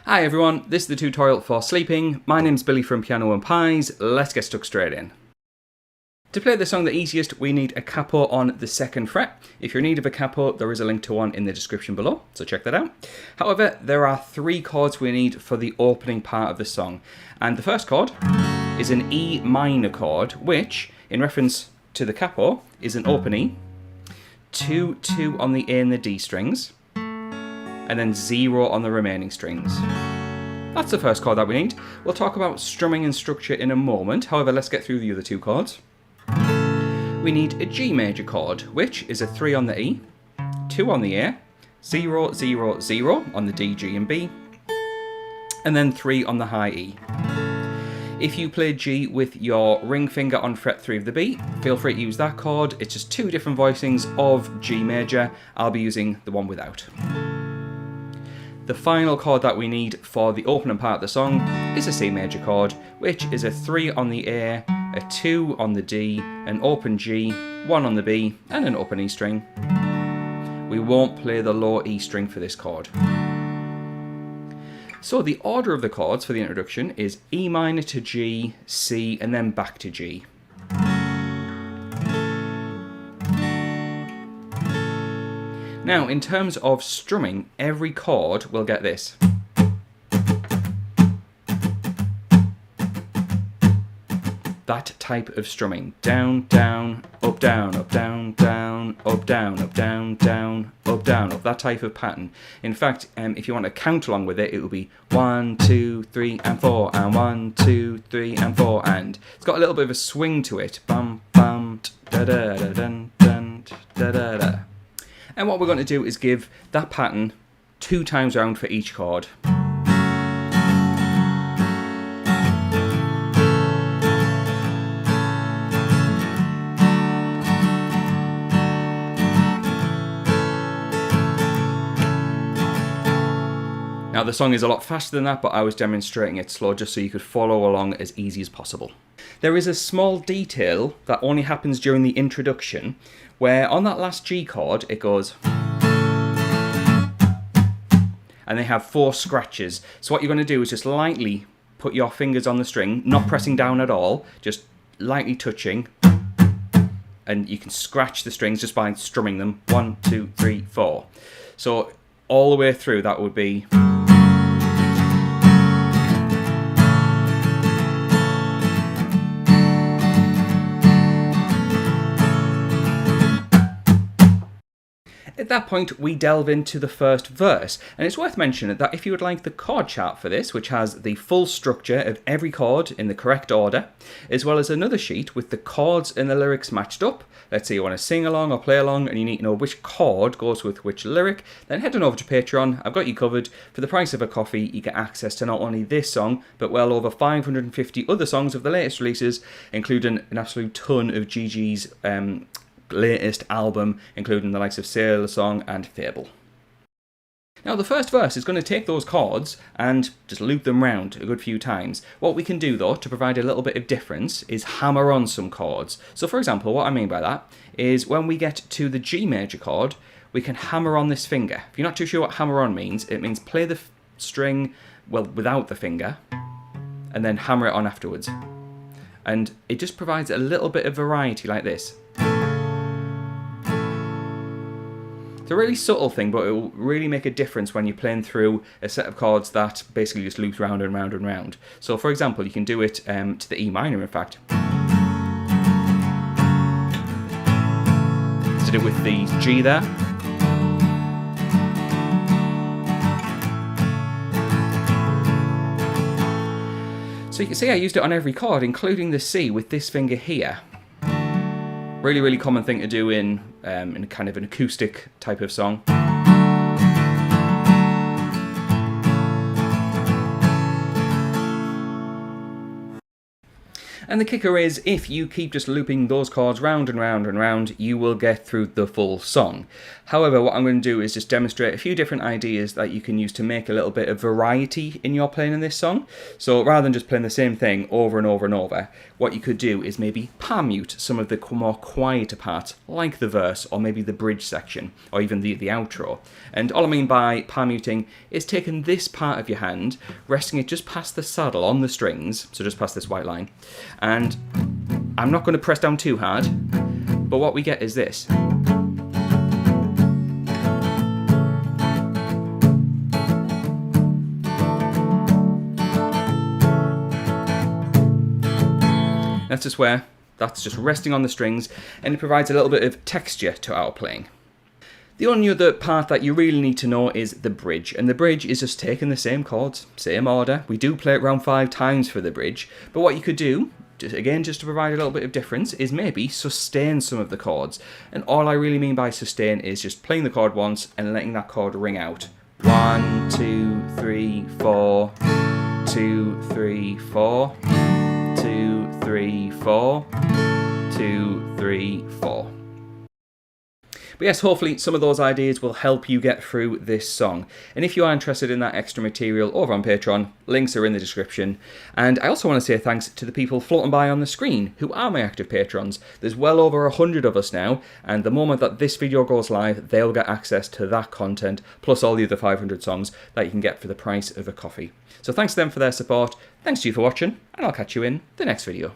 Hi everyone, this is the tutorial for sleeping. My name's Billy from Piano and Pies. Let's get stuck straight in. To play the song the easiest, we need a capo on the 2nd fret. If you're in need of a capo, there is a link to one in the description below, so check that out. However, there are 3 chords we need for the opening part of the song. And the first chord is an E minor chord, which, in reference to the capo, is an open E, 2 on the A and the D strings, and then 0 on the remaining strings. That's the first chord that we need. We'll talk about strumming and structure in a moment, however let's get through the other 2 chords. We need a G major chord, which is a 3 on the E, 2 on the A, 0, 0, 0 on the D, G and B, and then 3 on the high E. If you play G with your ring finger on fret 3 of the B, feel free to use that chord. It's just 2 different voicings of G major. I'll be using the one without. The final chord that we need for the opening part of the song is a C major chord, which is a 3 on the A, a 2 on the D, an open G, 1 on the B, and an open E string. We won't play the low E string for this chord. So the order of the chords for the introduction is E minor to G, C, and then back to G. Now, in terms of strumming, every chord will get this. That type of strumming. Down, down, up, down, up, down, down, up, down, up, down, down, up, down, up. That type of pattern. In fact, if you want to count along with it, it will be 1, 2, 3, and 4, and 1, 2, 3, and 4, and it's got a little bit of a swing to it. Bum, bum, da da da dun, dun, da da da. And what we're going to do is give that pattern 2 times round for each chord. Now the song is a lot faster than that, but I was demonstrating it slow just so you could follow along as easy as possible. There is a small detail that only happens during the introduction, where on that last G chord it goes, and they have 4 scratches. So what you're going to do is just lightly put your fingers on the string, not pressing down at all, just lightly touching, and you can scratch the strings just by strumming them. 1, 2, 3, 4. So all the way through that would be. At that point, we delve into the first verse, and it's worth mentioning that if you would like the chord chart for this, which has the full structure of every chord in the correct order, as well as another sheet with the chords and the lyrics matched up, let's say you want to sing along or play along and you need to know which chord goes with which lyric, then head on over to Patreon. I've got you covered. For the price of a coffee, you get access to not only this song, but well over 550 other songs of the latest releases, including an absolute ton of Gigi's latest album, including the likes of Sailor Song and Fable. Now the first verse is going to take those chords and just loop them round a good few times. What we can do though, to provide a little bit of difference, is hammer on some chords. So for example, what I mean by that is when we get to the G major chord, we can hammer on this finger. If you're not too sure what hammer on means, it means play the string, well, without the finger, and then hammer it on afterwards. And it just provides a little bit of variety like this. It's a really subtle thing, but it will really make a difference when you're playing through a set of chords that basically just loops round and round and round. So for example, you can do it to the E minor, in fact. To do it with the G there. So you can see I used it on every chord, including the C with this finger here. Really, really common thing to do in kind of an acoustic type of song. And the kicker is, if you keep just looping those chords round and round and round, you will get through the full song. However, what I'm going to do is just demonstrate a few different ideas that you can use to make a little bit of variety in your playing in this song. So rather than just playing the same thing over and over and over, what you could do is maybe palm mute some of the more quieter parts, like the verse or maybe the bridge section, or even the outro. And all I mean by palm muting is taking this part of your hand, resting it just past the saddle on the strings, so just past this white line, and I'm not going to press down too hard, but what we get is this. That's just where that's just resting on the strings, and it provides a little bit of texture to our playing. The only other part that you really need to know is the bridge, and the bridge is just taking the same chords, same order. We do play it around 5 times for the bridge, but what you could do, just to provide a little bit of difference, is maybe sustain some of the chords. And all I really mean by sustain is just playing the chord once and letting that chord ring out. 1, 2, 3, 4, 2, 3, 4, 2, 3, 4, 2, 3, 4. But yes, hopefully some of those ideas will help you get through this song. And if you are interested in that extra material over on Patreon, links are in the description. And I also want to say thanks to the people floating by on the screen who are my active patrons. There's well over 100 of us now, and the moment that this video goes live, they'll get access to that content, plus all the other 500 songs that you can get for the price of a coffee. So thanks to them for their support, thanks to you for watching, and I'll catch you in the next video.